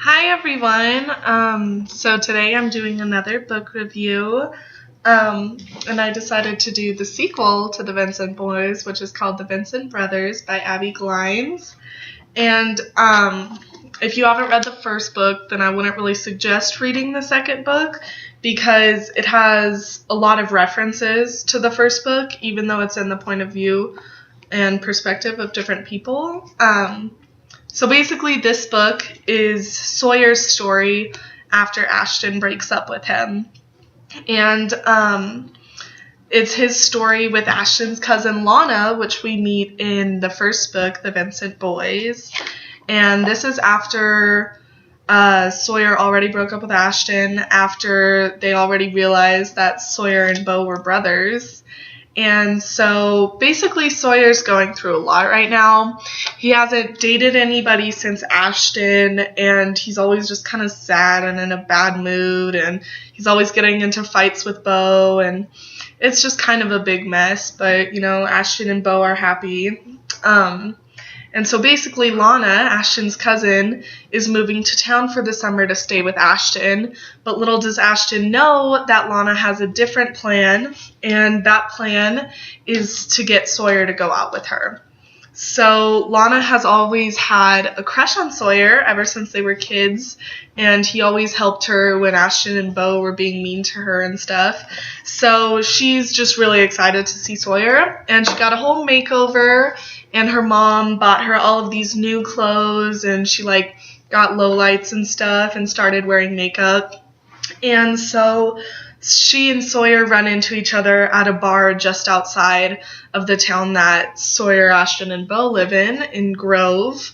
Hi everyone. So today I'm doing another book review, and I decided to do the sequel to the Vincent Boys, which is called The Vincent Brothers by Abbi Glines. And if you haven't read the first book, then I wouldn't really suggest reading the second book because it has a lot of references to the first book, even though it's in the point of view and perspective of different people. So basically, this book is Sawyer's story after Ashton breaks up with him. And it's his story with Ashton's cousin Lana, which we meet in the first book, The Vincent Boys. And this is after Sawyer already broke up with Ashton, after they already realized that Sawyer and Bo were brothers. And so basically Sawyer's going through a lot right now. He hasn't dated anybody since Ashton, and he's always just kind of sad and in a bad mood, and he's always getting into fights with Bo, and it's just kind of a big mess. But, Ashton and Bo are happy. And so basically Lana, Ashton's cousin, is moving to town for the summer to stay with Ashton. But little does Ashton know that Lana has a different plan, and that plan is to get Sawyer to go out with her. So Lana has always had a crush on Sawyer ever since they were kids, and he always helped her when Ashton and Bo were being mean to her and stuff. So she's just really excited to see Sawyer, and she got a whole makeover, and her mom bought her all of these new clothes, and she got lowlights and stuff and started wearing makeup. And so she and Sawyer run into each other at a bar just outside of the town that Sawyer, Ashton, and Bo live in Grove.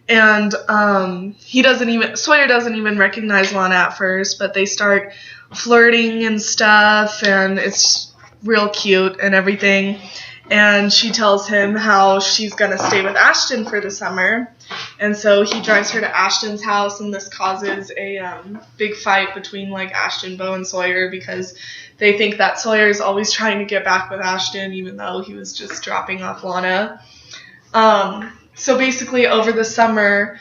And Sawyer doesn't even recognize Lana at first, but they start flirting and stuff, and it's real cute and everything. And she tells him how she's going to stay with Ashton for the summer. And so he drives her to Ashton's house, and this causes a big fight between Ashton, Bo, and Sawyer, because they think that Sawyer is always trying to get back with Ashton, even though he was just dropping off Lana. So basically over the summer,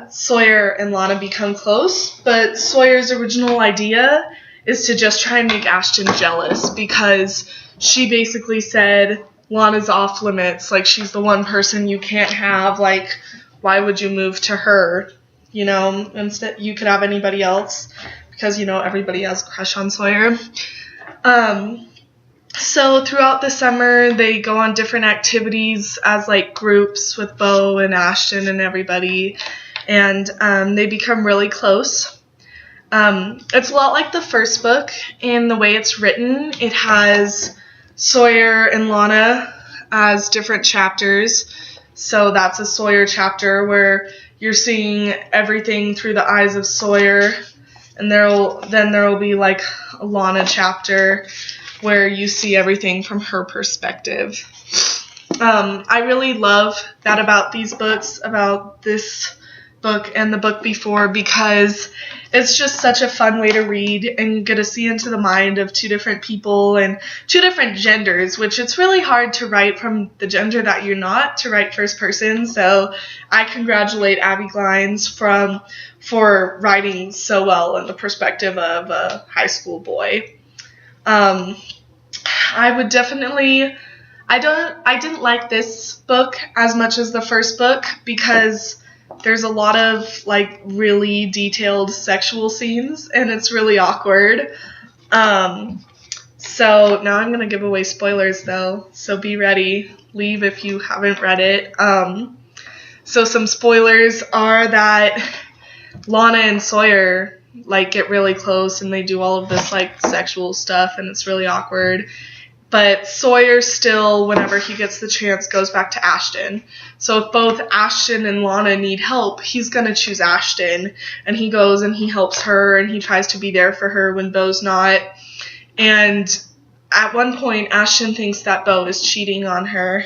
Sawyer and Lana become close, but Sawyer's original idea is to just try and make Ashton jealous, because she basically said Lana's off limits, she's the one person you can't have, why would you move to her, instead you could have anybody else, because, everybody has a crush on Sawyer. So throughout the summer, they go on different activities as, groups with Bo and Ashton and everybody, and they become really close. It's a lot like the first book in the way it's written. It has Sawyer and Lana as different chapters. So that's a Sawyer chapter where you're seeing everything through the eyes of Sawyer, and there will be a Lana chapter where you see everything from her perspective. I really love that about these books, about this book and the book before, because it's just such a fun way to read, and you get to see into the mind of two different people and two different genders, which it's really hard to write from the gender that you're not, to write first person. So I congratulate Abbi Glines for writing so well in the perspective of a high school boy. I didn't like this book as much as the first book, because there's a lot of really detailed sexual scenes, and it's really awkward. So now I'm going to give away spoilers though, so be ready. Leave if you haven't read it. So some spoilers are that Lana and Sawyer get really close, and they do all of this sexual stuff, and it's really awkward. But Sawyer still, whenever he gets the chance, goes back to Ashton. So if both Ashton and Lana need help, he's going to choose Ashton. And he goes and he helps her, and he tries to be there for her when Bo's not. And at one point, Ashton thinks that Bo is cheating on her.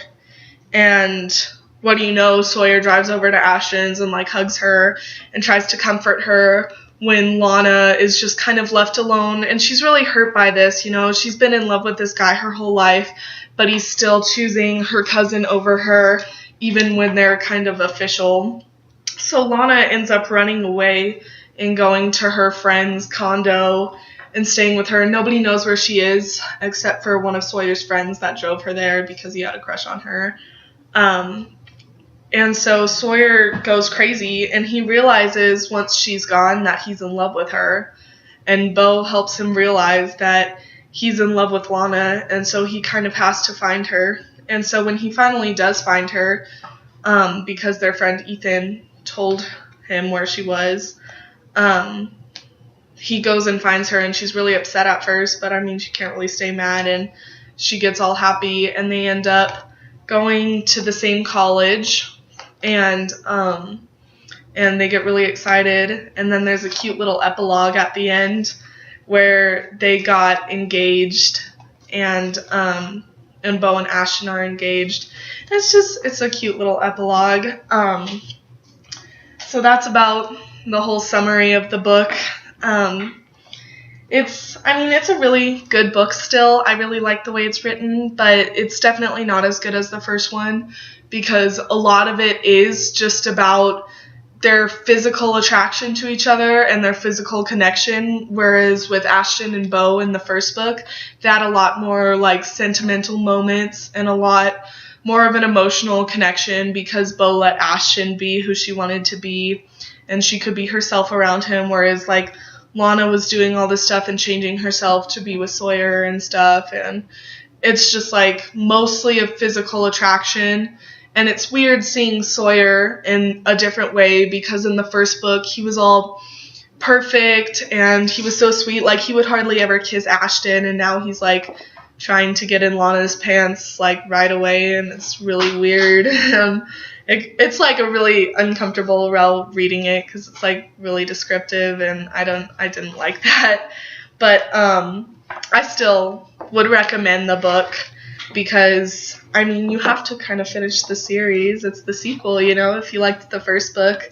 And what do you know, Sawyer drives over to Ashton's and hugs her and tries to comfort her, when Lana is just kind of left alone, and she's really hurt by this. She's been in love with this guy her whole life, but he's still choosing her cousin over her, even when they're kind of official. So Lana ends up running away and going to her friend's condo and staying with her. Nobody knows where she is except for one of Sawyer's friends that drove her there because he had a crush on her. And so Sawyer goes crazy, and he realizes once she's gone that he's in love with her. And Bo helps him realize that he's in love with Lana, and so he kind of has to find her. And so when he finally does find her, because their friend Ethan told him where she was, he goes and finds her, and she's really upset at first, but I mean, she can't really stay mad, and she gets all happy, and they end up going to the same college, and they get really excited, and then there's a cute little epilogue at the end where they got engaged, and Bo and Ashton are engaged. It's a cute little epilogue. So that's about the whole summary of the book. It's a really good book still. I really like the way it's written, but it's definitely not as good as the first one because a lot of it is just about their physical attraction to each other and their physical connection, whereas with Ashton and Bo in the first book, they had a lot more like sentimental moments and a lot more of an emotional connection because Bo let Ashton be who she wanted to be and she could be herself around him, whereas like Lana was doing all this stuff and changing herself to be with Sawyer and stuff, and it's just like mostly a physical attraction. And it's weird seeing Sawyer in a different way because in the first book he was all perfect and he was so sweet, like he would hardly ever kiss Ashton, and now he's like trying to get in Lana's pants like right away, and it's really weird. It's like a really uncomfortable while reading it because it's like really descriptive, and I didn't like that. But I still would recommend the book because I mean you have to kind of finish the series. It's the sequel, you know. If you liked the first book,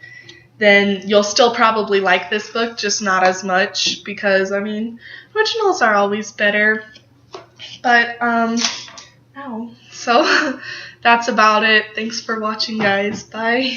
then you'll still probably like this book, just not as much because I mean originals are always better. But so that's about it. Thanks for watching, guys. Bye.